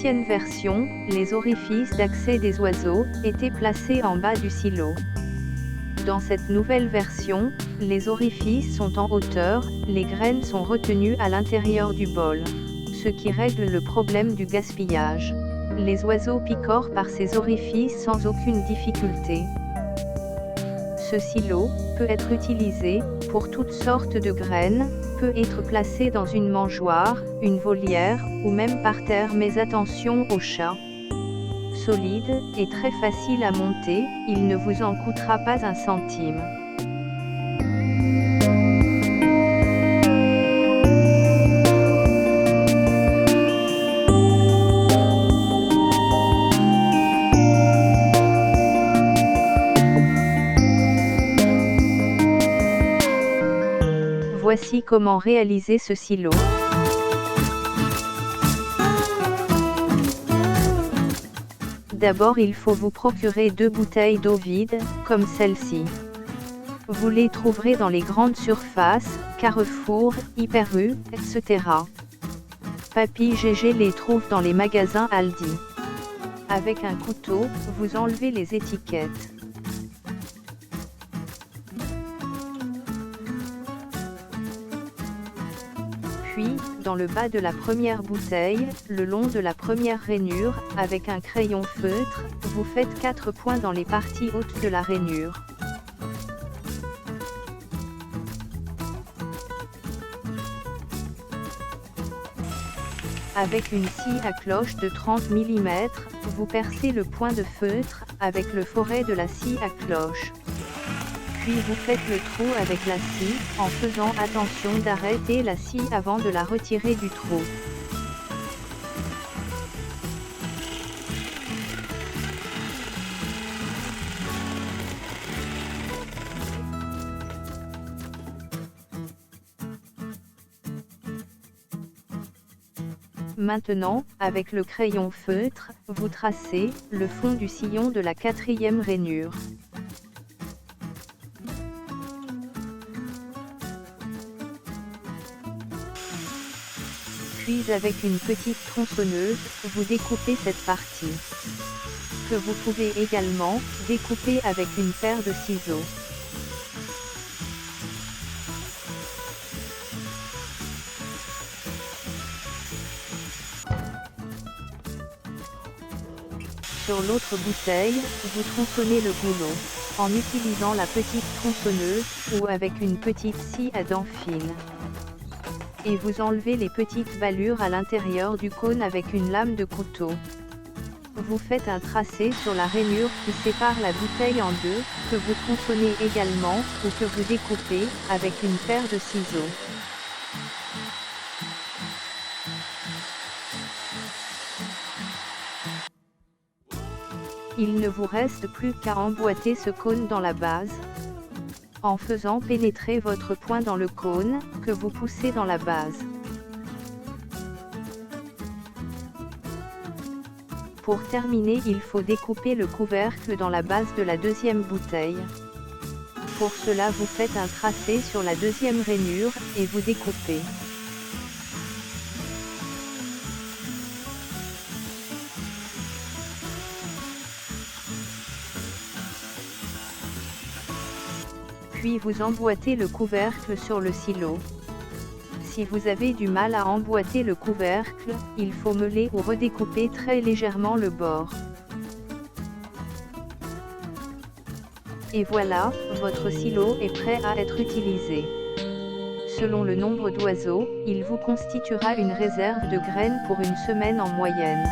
l'ancienne version, les orifices d'accès des oiseaux étaient placés en bas du silo. Dans cette nouvelle version, les orifices sont en hauteur, les graines sont retenues à l'intérieur du bol, ce qui règle le problème du gaspillage. Les oiseaux picorent par ces orifices sans aucune difficulté. Ce silo peut être utilisé pour toutes sortes de graines, peut être placé dans une mangeoire, une volière, ou même par terre, mais attention aux chats. Solide et très facile à monter, il ne vous en coûtera pas un centime. Voici comment réaliser ce silo. D'abord il faut vous procurer 2 bouteilles d'eau vide, comme celle-ci. Vous les trouverez dans les grandes surfaces, Carrefour, Hyper U, etc. Papy GG les trouve dans les magasins Aldi. Avec un couteau, vous enlevez les étiquettes. Puis, dans le bas de la première bouteille, le long de la première rainure, avec un crayon feutre, vous faites 4 points dans les parties hautes de la rainure. Avec une scie à cloche de 30 mm, vous percez le point de feutre, avec le forêt de la scie à cloche. Puis vous faites le trou avec la scie, en faisant attention d'arrêter la scie avant de la retirer du trou. Maintenant, avec le crayon feutre, vous tracez le fond du sillon de la 4e rainure. Puis avec une petite tronçonneuse, vous découpez cette partie, que vous pouvez également découper avec une paire de ciseaux. Sur l'autre bouteille, vous tronçonnez le goulot, en utilisant la petite tronçonneuse, ou avec une petite scie à dents fines. Et vous enlevez les petites balures à l'intérieur du cône avec une lame de couteau. Vous faites un tracé sur la rainure qui sépare la bouteille en deux, que vous tronçonnez également, ou que vous découpez, avec une paire de ciseaux. Il ne vous reste plus qu'à emboîter ce cône dans la base, en faisant pénétrer votre poing dans le cône, que vous poussez dans la base. Pour terminer, il faut découper le couvercle dans la base de la 2e bouteille. Pour cela, vous faites un tracé sur la 2e rainure, et vous découpez. Puis vous emboîtez le couvercle sur le silo. Si vous avez du mal à emboîter le couvercle, il faut meuler ou redécouper très légèrement le bord. Et voilà, votre silo est prêt à être utilisé. Selon le nombre d'oiseaux, il vous constituera une réserve de graines pour une semaine en moyenne.